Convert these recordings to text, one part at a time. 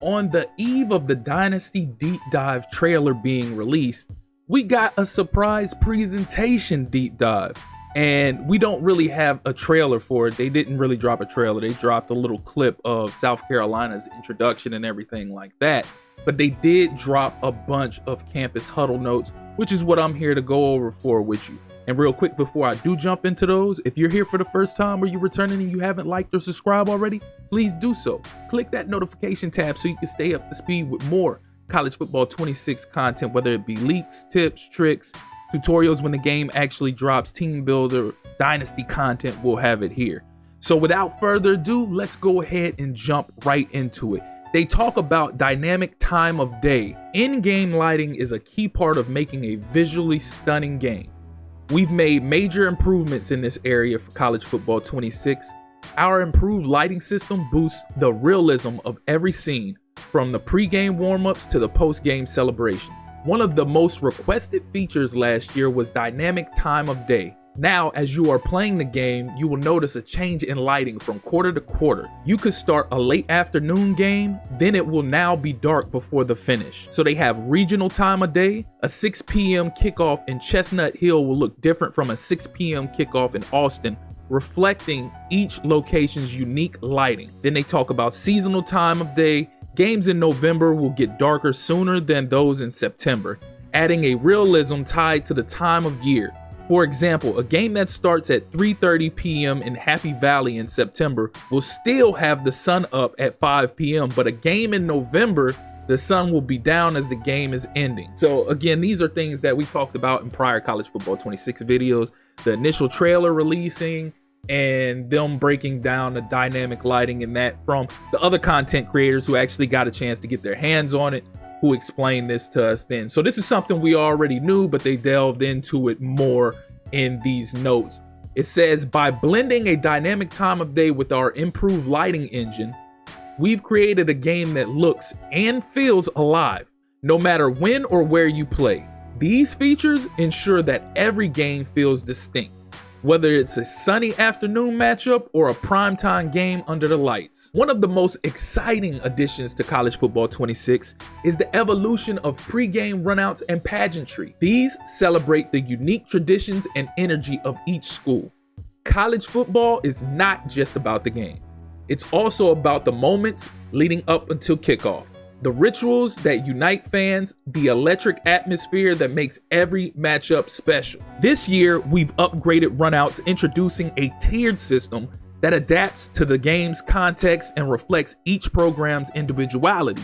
On the eve of the Dynasty Deep Dive trailer being released, we got a surprise presentation deep dive. And we don't really have a trailer for it. They didn't really drop a trailer. They dropped a little clip of South Carolina's introduction and everything like that. But they did drop a bunch of campus huddle notes, which is what I'm here to go over for with you. And real quick, before I do jump into those, if you're here for the first time or you're returning and you haven't liked or subscribed already, please do so. Click that notification tab so you can stay up to speed with more College Football 26 content, whether it be leaks, tips, tricks, tutorials when the game actually drops, team builder, dynasty content, we'll have it here. So without further ado, let's go ahead and jump right into it. They talk about dynamic time of day. In-game lighting is a key part of making a visually stunning game. We've made major improvements in this area for College Football 26. Our improved lighting system boosts the realism of every scene, from the pre-game warm-ups to the post-game celebration. One of the most requested features last year was dynamic time of day. Now, as you are playing the game, you will notice a change in lighting from quarter to quarter. You could start a late afternoon game, then it will now be dark before the finish. So they have regional time of day. A 6 p.m. kickoff in Chestnut Hill will look different from a 6 p.m. kickoff in Austin, reflecting each location's unique lighting. Then they talk about seasonal time of day. Games in November will get darker sooner than those in September, adding a realism tied to the time of year. For example, a game that starts at 3:30 p.m. in Happy Valley in September will still have the sun up at 5 p.m., but a game in November, the sun will be down as the game is ending. So again, these are things that we talked about in prior College Football 26 videos, the initial trailer releasing, and them breaking down the dynamic lighting and that from the other content creators who actually got a chance to get their hands on it, who explained this to us then. So this is something we already knew, but they delved into it more in these notes. It says, by blending a dynamic time of day with our improved lighting engine, we've created a game that looks and feels alive, no matter when or where you play. These features ensure that every game feels distinct, whether it's a sunny afternoon matchup or a primetime game under the lights. One of the most exciting additions to College Football 26 is the evolution of pre-game runouts and pageantry. These celebrate the unique traditions and energy of each school. College football is not just about the game. It's also about the moments leading up until kickoff. The rituals that unite fans, the electric atmosphere that makes every matchup special. This year, we've upgraded runouts, introducing a tiered system that adapts to the game's context and reflects each program's individuality.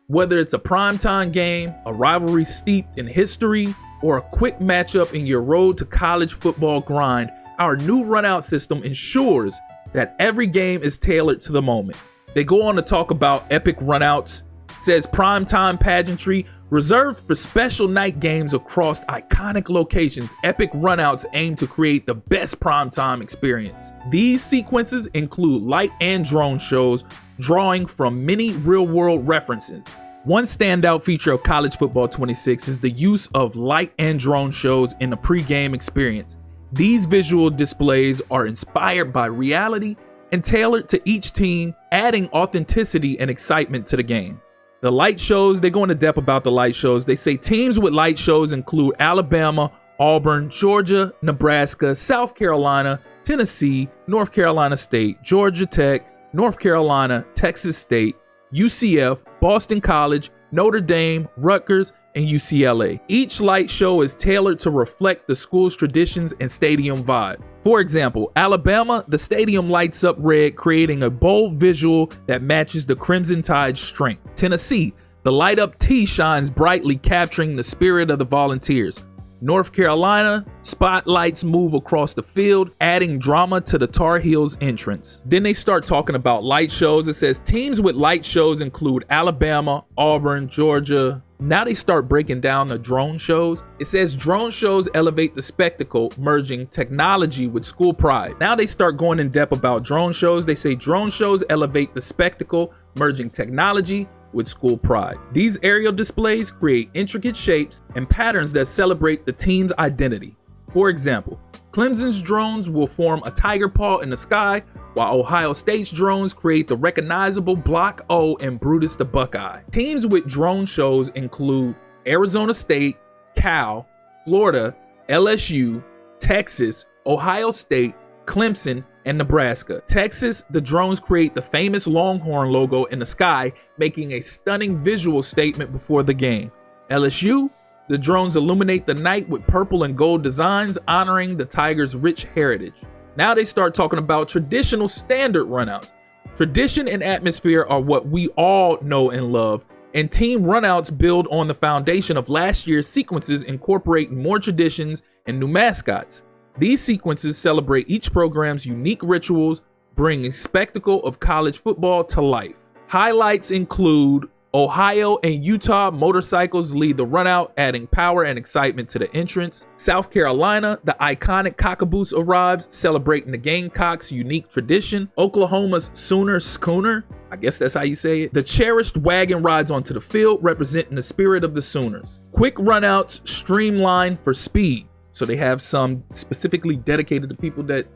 Whether it's a primetime game, a rivalry steeped in history, or a quick matchup in your road to college football grind, our new runout system ensures that every game is tailored to the moment. They go on to talk about epic runouts. Says primetime pageantry reserved for special night games across iconic locations. Epic runouts aim to create the best primetime experience. These sequences include light and drone shows, drawing from many real-world references. One standout feature of College Football 26 is the use of light and drone shows in the pre-game experience. These visual displays are inspired by reality and tailored to each team, adding authenticity and excitement to the game. The light shows, they go into depth about the light shows. They say teams with light shows include Alabama, Auburn, Georgia, Nebraska, South Carolina, Tennessee, North Carolina State, Georgia Tech, North Carolina, Texas State, UCF, Boston College, Notre Dame, Rutgers, and UCLA. Each light show is tailored to reflect the school's traditions and stadium vibe. For example, Alabama, the stadium lights up red, creating a bold visual that matches the Crimson Tide's strength. Tennessee, the light up T shines brightly, capturing the spirit of the Volunteers. North Carolina, spotlights move across the field, adding drama to the Tar Heels entrance. Then they start talking about light shows. It says teams with light shows include Alabama, Auburn, Georgia. Now they start breaking down the drone shows. It says drone shows elevate the spectacle, merging technology with school pride. Now they start going in depth about drone shows. They say drone shows elevate the spectacle, merging technology with school pride. These aerial displays create intricate shapes and patterns that celebrate the team's identity. For example, Clemson's drones will form a tiger paw in the sky, while Ohio State's drones create the recognizable Block O and Brutus the Buckeye. Teams with drone shows include Arizona State, Cal, Florida, LSU, Texas, Ohio State, Clemson, and Nebraska. Texas, the drones create the famous Longhorn logo in the sky, making a stunning visual statement before the game. LSU, the drones illuminate the night with purple and gold designs, honoring the Tigers' rich heritage. Now they start talking about traditional standard runouts. Tradition and atmosphere are what we all know and love, and team runouts build on the foundation of last year's sequences, incorporating more traditions and new mascots. These sequences celebrate each program's unique rituals, bringing spectacle of college football to life. Highlights include Ohio and Utah motorcycles lead the runout, adding power and excitement to the entrance. South Carolina, the iconic Cockaboose arrives, celebrating the Gamecocks' unique tradition. Oklahoma's Sooner Schooner, I guess that's how you say it. The cherished wagon rides onto the field, representing the spirit of the Sooners. Quick runouts streamlined for speed. So they have some specifically dedicated to people that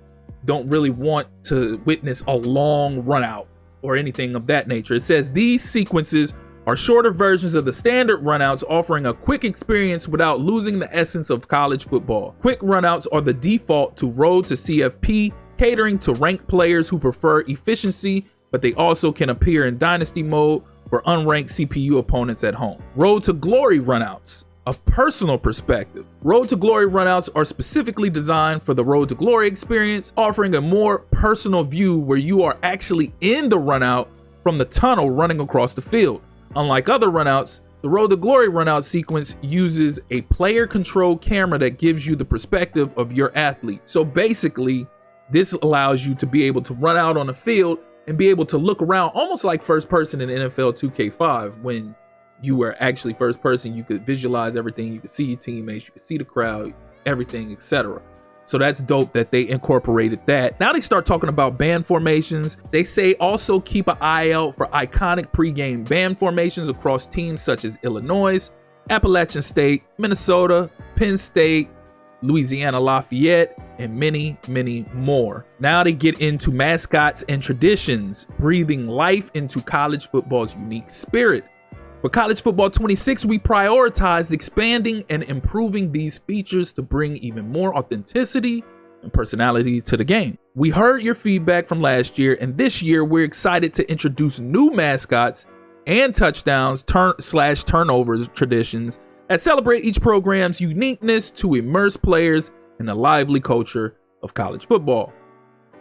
don't really want to witness a long runout or anything of that nature. It says these sequences are shorter versions of the standard runouts, offering a quick experience without losing the essence of college football. Quick runouts are the default to Road to CFP, catering to ranked players who prefer efficiency, but they also can appear in Dynasty mode for unranked CPU opponents at home. Road to Glory runouts. A personal perspective. Road to Glory runouts are specifically designed for the Road to Glory experience, offering a more personal view where you are actually in the runout from the tunnel running across the field. Unlike other runouts, the Road to Glory runout sequence uses a player-controlled camera that gives you the perspective of your athlete. So basically, this allows you to be able to run out on the field and be able to look around almost like first person in NFL 2K5. When you were actually first person, you could visualize everything, you could see your teammates, you could see the crowd, everything, etc. So that's dope that they incorporated that. Now they start talking about band formations. They say also keep an eye out for iconic pregame band formations across teams such as Illinois, Appalachian State, Minnesota, Penn State, Louisiana Lafayette, and many, many more. Now they get into mascots and traditions, breathing life into college football's unique spirit. For College Football 26, we prioritized expanding and improving these features to bring even more authenticity and personality to the game. We heard your feedback from last year, and this year we're excited to introduce new mascots and touchdowns / turnovers traditions that celebrate each program's uniqueness to immerse players in the lively culture of college football.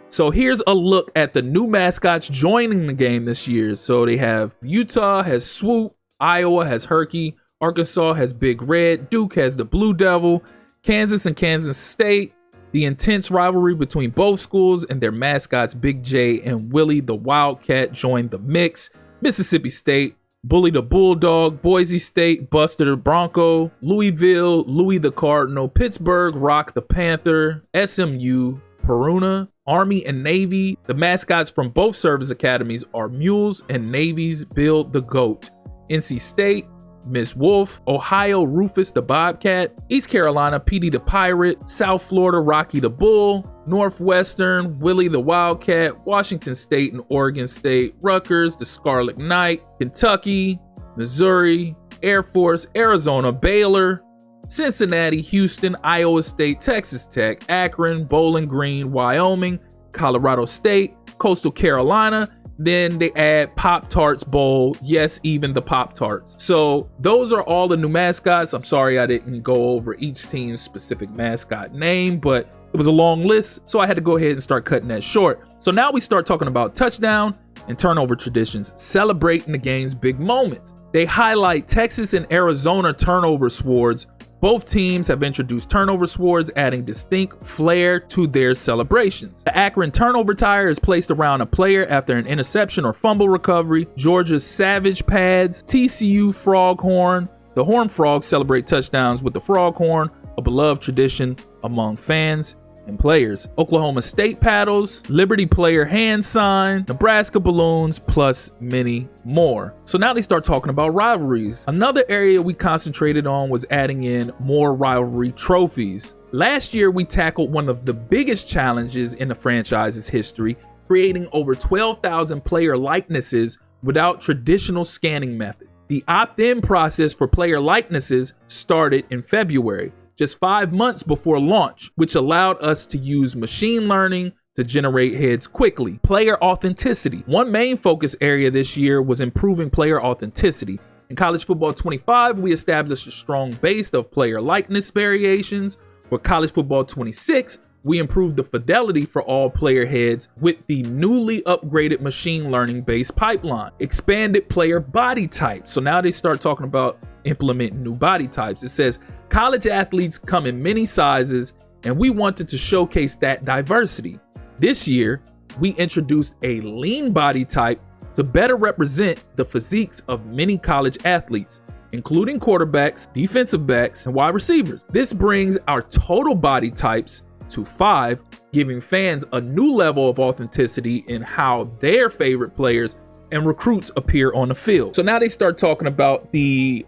So here's a look at the new mascots joining the game this year. So they have Utah has Swoop, Iowa has Herky, Arkansas has Big Red, Duke has the Blue Devil, Kansas and Kansas State. The intense rivalry between both schools and their mascots Big J and Willie the Wildcat joined the mix. Mississippi State, Bully the Bulldog, Boise State, Buster the Bronco, Louisville, Louis the Cardinal, Pittsburgh, Rock the Panther, SMU, Peruna, Army and Navy. The mascots from both service academies are Mules and Navy's Bill the Goat. NC State, Miss Wolf, Ohio, Rufus the Bobcat, East Carolina, Petey the Pirate, South Florida, Rocky the Bull, Northwestern, Willie the Wildcat, Washington State and Oregon State, Rutgers, the Scarlet Knight, Kentucky, Missouri, Air Force, Arizona, Baylor, Cincinnati, Houston, Iowa State, Texas Tech, Akron, Bowling Green, Wyoming, Colorado State, Coastal Carolina. Then they add Pop-Tarts Bowl. Yes, even the Pop-Tarts. So those are all the new mascots. I'm sorry I didn't go over each team's specific mascot name, but it was a long list, so I had to go ahead and start cutting that short. So now we start talking about touchdown and turnover traditions, celebrating the game's big moments. They highlight Texas and Arizona turnover swords. Both teams have introduced turnover swords, adding distinct flair to their celebrations. The Akron turnover tire is placed around a player after an interception or fumble recovery. Georgia's Savage pads, TCU Froghorn. The Horned Frogs celebrate touchdowns with the Froghorn, a beloved tradition among fans and players. Oklahoma State paddles, Liberty player hand sign, Nebraska balloons, plus many more. So now they start talking about rivalries. Another area we concentrated on was adding in more rivalry trophies. Last year, we tackled one of the biggest challenges in the franchise's history, creating over 12,000 player likenesses without traditional scanning methods. The opt-in process for player likenesses started in February, just 5 months before launch, which allowed us to use machine learning to generate heads quickly. Player authenticity. One main focus area this year was improving player authenticity. In College Football 25, we established a strong base of player likeness variations. For College Football 26, we improved the fidelity for all player heads with the newly upgraded machine learning based pipeline. Expanded player body types. So now they start talking about implementing new body types. It says college athletes come in many sizes, and we wanted to showcase that diversity. This year, we introduced a lean body type to better represent the physiques of many college athletes, including quarterbacks, defensive backs, and wide receivers. This brings our total body types to 5, giving fans a new level of authenticity in how their favorite players and recruits appear on the field. So now they start talking about the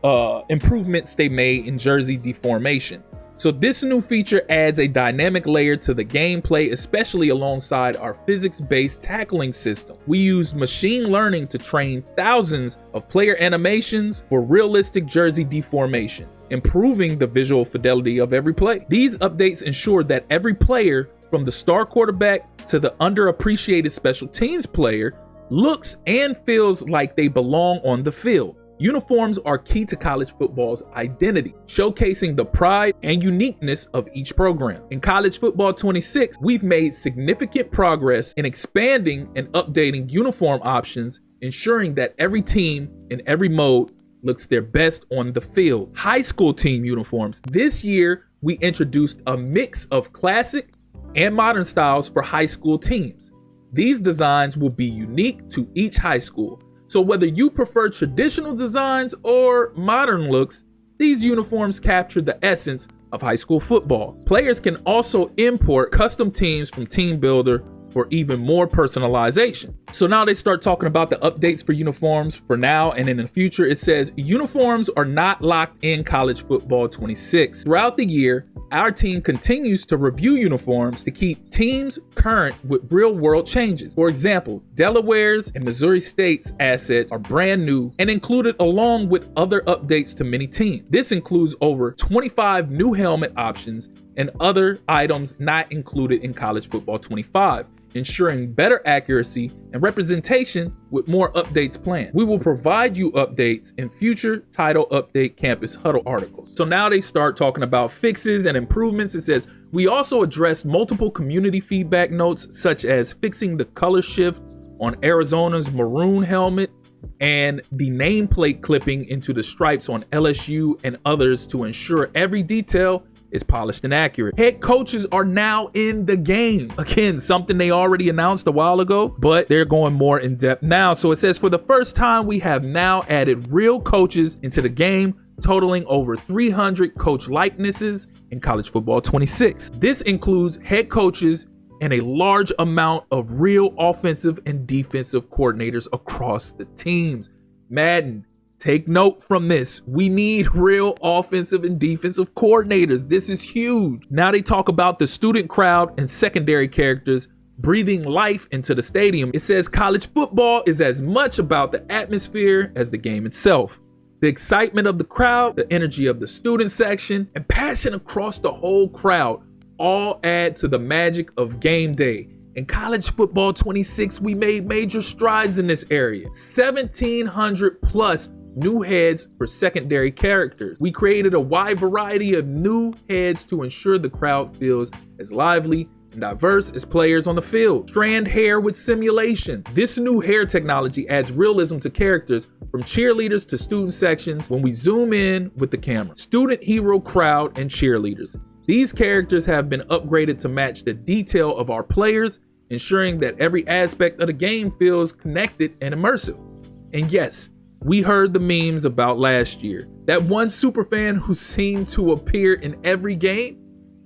improvements they made in jersey deformation. So this new feature adds a dynamic layer to the gameplay, especially alongside our physics-based tackling system. We used machine learning to train thousands of player animations for realistic jersey deformation, improving the visual fidelity of every play. These updates ensure that every player, from the star quarterback to the underappreciated special teams player, looks and feels like they belong on the field. Uniforms are key to college football's identity, showcasing the pride and uniqueness of each program. In College Football 26, we've made significant progress in expanding and updating uniform options, ensuring that every team in every mode looks their best on the field. High school team uniforms. This year, we introduced a mix of classic and modern styles for high school teams. These designs will be unique to each high school. So whether you prefer traditional designs or modern looks, these uniforms capture the essence of high school football. Players can also import custom teams from Team Builder for even more personalization. So now they start talking about the updates for uniforms for now and in the future. It says uniforms are not locked in College Football 26. Throughout the year, our team continues to review uniforms to keep teams current with real world changes. For example, Delaware's and Missouri State's assets are brand new and included along with other updates to many teams. This includes over 25 new helmet options and other items not included in College Football 25, ensuring better accuracy and representation with more updates planned. We will provide you updates in future Title Update Campus Huddle articles. So now they start talking about fixes and improvements. It says, we also addressed multiple community feedback notes, such as fixing the color shift on Arizona's maroon helmet and the nameplate clipping into the stripes on LSU and others to ensure every detail is polished and accurate. Head coaches are now in the game. Again, something they already announced a while ago, but they're going more in depth now. So it says, for the first time, we have now added real coaches into the game, totaling over 300 coach likenesses in College Football 26. This includes head coaches and a large amount of real offensive and defensive coordinators across the teams. Madden, take note from this. We need real offensive and defensive coordinators. This is huge. Now they talk about the student crowd and secondary characters breathing life into the stadium. It says college football is as much about the atmosphere as the game itself. The excitement of the crowd, the energy of the student section, and passion across the whole crowd all add to the magic of game day. In College Football 26, we made major strides in this area. 1,700 plus new heads for secondary characters. We created a wide variety of new heads to ensure the crowd feels as lively and diverse as players on the field. Strand hair with simulation. This new hair technology adds realism to characters from cheerleaders to student sections when we zoom in with the camera. Student hero crowd and cheerleaders. These characters have been upgraded to match the detail of our players, ensuring that every aspect of the game feels connected and immersive. And yes, we heard the memes about last year. That one superfan who seemed to appear in every game,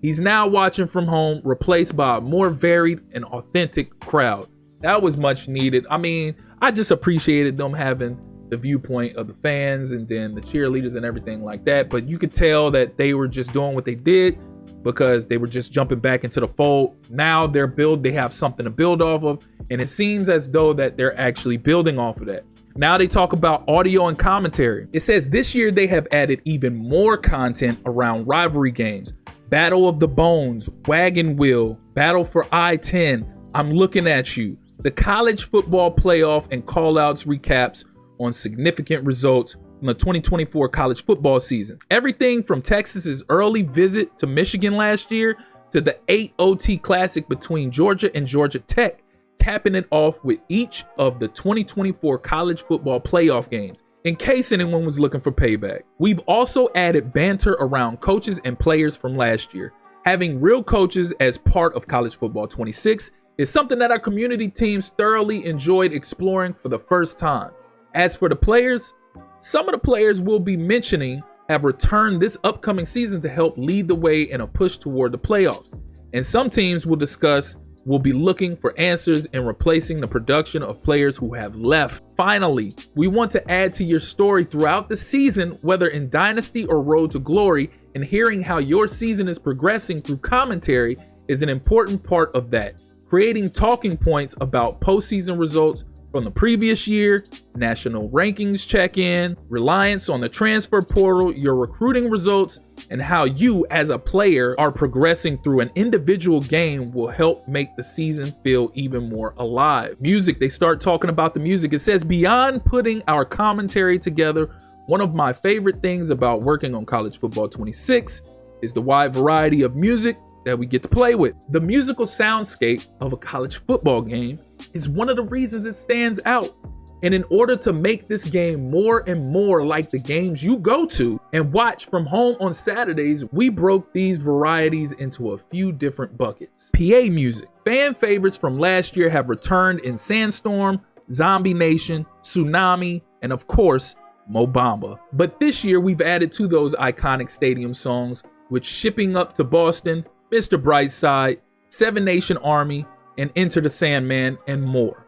he's now watching from home, replaced by a more varied and authentic crowd. That was much needed. I mean, I just appreciated them having the viewpoint of the fans and then the cheerleaders and everything like that. But you could tell that they were just doing what they did because they were just jumping back into the fold. Now they have something to build off of, and it seems as though that they're actually building off of that. Now they talk about audio and commentary. It says this year they have added even more content around rivalry games, Battle of the Bones, Wagon Wheel, Battle for I-10, I'm Looking at You, the college football playoff and callouts recaps on significant results from the 2024 college football season. Everything from Texas's early visit to Michigan last year to the 8 OT Classic between Georgia and Georgia Tech, capping it off with each of the 2024 college football playoff games, in case anyone was looking for payback. We've also added banter around coaches and players from last year. Having real coaches as part of College Football 26 is something that our community teams thoroughly enjoyed exploring for the first time. As for the players, some of the players we'll be mentioning have returned this upcoming season to help lead the way in a push toward the playoffs. And some teams we'll discuss will be looking for answers in replacing the production of players who have left. Finally, we want to add to your story throughout the season, whether in Dynasty or Road to Glory, and hearing how your season is progressing through commentary is an important part of that. Creating talking points about postseason results from the previous year, national rankings check-in, reliance on the transfer portal, your recruiting results, and how you as a player are progressing through an individual game will help make the season feel even more alive. Music, they start talking about the music. It says, beyond putting our commentary together, one of my favorite things about working on College Football 26 is the wide variety of music that we get to play with. The musical soundscape of a college football game is one of the reasons it stands out. And in order to make this game more and more like the games you go to and watch from home on Saturdays, we broke these varieties into a few different buckets. PA music. Fan favorites from last year have returned in Sandstorm, Zombie Nation, Tsunami, and of course, Mo Bamba. But this year we've added to those iconic stadium songs with Shipping Up to Boston, Mr. Brightside, Seven Nation Army, and Enter the Sandman, and more.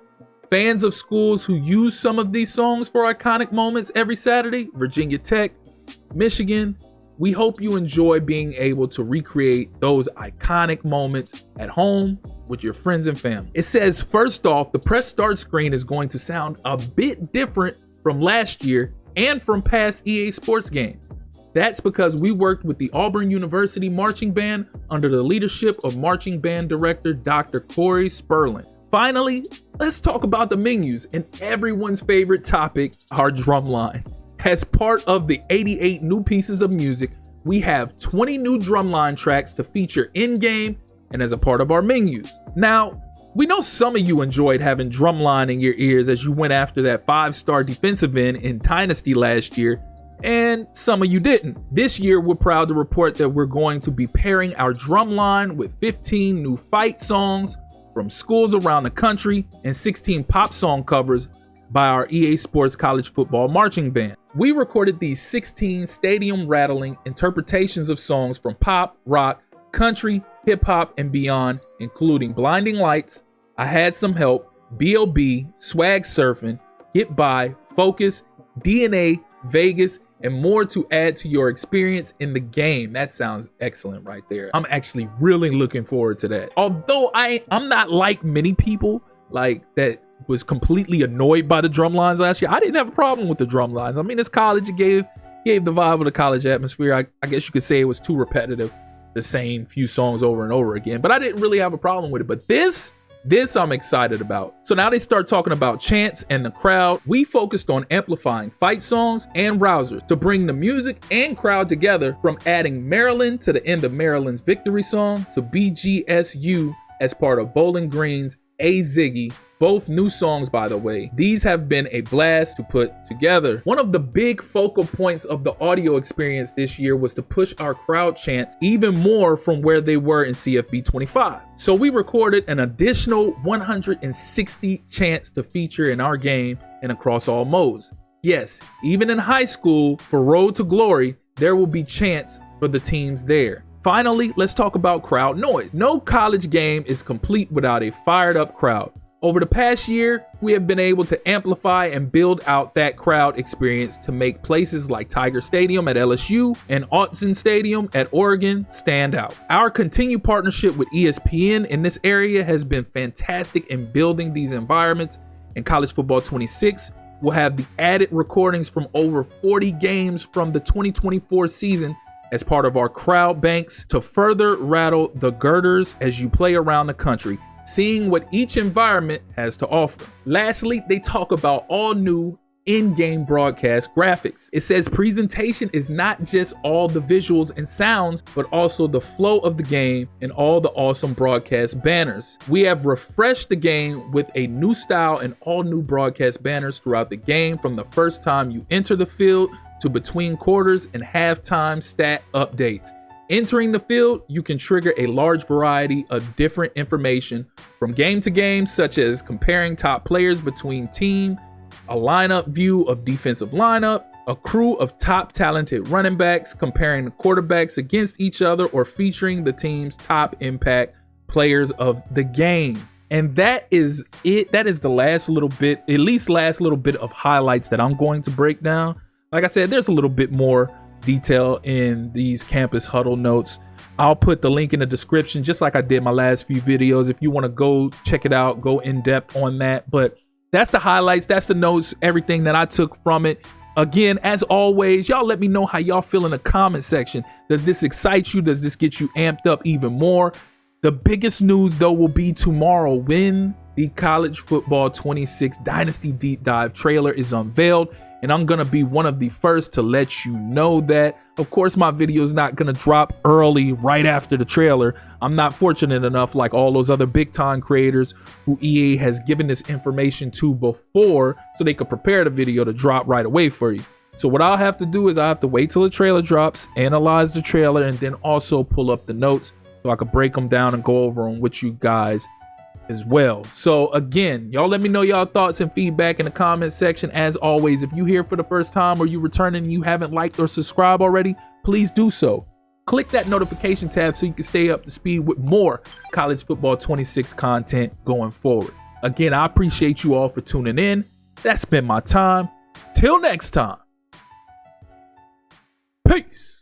Fans of schools who use some of these songs for iconic moments every Saturday, Virginia Tech, Michigan, we hope you enjoy being able to recreate those iconic moments at home with your friends and family. It says, first off, the press start screen is going to sound a bit different from last year and from past EA Sports games. That's because we worked with the Auburn University Marching Band under the leadership of Marching Band Director Dr. Corey Sperlin. Finally, let's talk about the menus and everyone's favorite topic, our drum line. As part of the 88 new pieces of music, we have 20 new drumline tracks to feature in-game and as a part of our menus. Now, we know some of you enjoyed having drumline in your ears as you went after that 5-star defensive end in Dynasty last year, and some of you didn't. This year, we're proud to report that we're going to be pairing our drumline with 15 new fight songs from schools around the country and 16 pop song covers by our EA Sports College Football Marching Band. We recorded these 16 stadium-rattling interpretations of songs from pop, rock, country, hip-hop, and beyond, including Blinding Lights, I Had Some Help, B.O.B., Swag Surfing, Get By, Focus, DNA, Vegas, and more to add to your experience in the game. That sounds excellent right there. I'm actually really looking forward to that. Although I'm not like many people like that was completely annoyed by the drum lines last year. I didn't have a problem with the drum lines. I mean, it's college. It gave the vibe of the college atmosphere. I guess you could say it was too repetitive, the same few songs over and over again, but I didn't really have a problem with it. But this I'm excited about. So now they start talking about chants and the crowd. We focused on amplifying fight songs and rousers to bring the music and crowd together, from adding Maryland to the end of Maryland's victory song to BGSU as part of Bowling Green's A Ziggy. Both new songs, by the way. These have been a blast to put together. One of the big focal points of the audio experience this year was to push our crowd chants even more from where they were in CFB 25. So we recorded an additional 160 chants to feature in our game and across all modes. Yes, even in high school, for Road to Glory, there will be chants for the teams there. Finally, let's talk about crowd noise. No college game is complete without a fired up crowd. Over the past year, we have been able to amplify and build out that crowd experience to make places like Tiger Stadium at LSU and Autzen Stadium at Oregon stand out. Our continued partnership with ESPN in this area has been fantastic in building these environments, and College Football 26 will have the added recordings from over 40 games from the 2024 season as part of our crowd banks to further rattle the girders as you play around the country, seeing what each environment has to offer. Lastly, they talk about all new in-game broadcast graphics. It says presentation is not just all the visuals and sounds, but also the flow of the game and all the awesome broadcast banners. We have refreshed the game with a new style and all new broadcast banners throughout the game, from the first time you enter the field to between quarters and halftime stat updates. Entering the field, you can trigger a large variety of different information from game to game, such as comparing top players between team, a lineup view of defensive lineup, a crew of top talented running backs, comparing the quarterbacks against each other, or featuring the team's top impact players of the game. And that is it. That is the last little bit of highlights that I'm going to break down. Like I said, there's a little bit more detail in these campus huddle notes. I'll put the link in the description, just like I did my last few videos, if you want to go check it out, go in depth on that. But that's the highlights, that's the notes, everything that I took from it. Again, as always, y'all let me know how y'all feel in the comment section. Does this excite you? Does this get you amped up even more? The biggest news, though, will be tomorrow when the College Football 26 Dynasty Deep Dive trailer is unveiled. And I'm going to be one of the first to let you know that. Of course, my video is not going to drop early right after the trailer. I'm not fortunate enough like all those other big time creators who EA has given this information to before, so they could prepare the video to drop right away for you. So what I'll have to do is I have to wait till the trailer drops, analyze the trailer, and then also pull up the notes so I could break them down and go over them with you guys as well. So again, y'all let me know y'all thoughts and feedback in the comment section. As always, if you here for the first time or you returning and you haven't liked or subscribed already, please do so. Click that notification tab so you can stay up to speed with more College Football 26 content going forward. Again, I appreciate you all for tuning in. That's been my time. Till next time. Peace.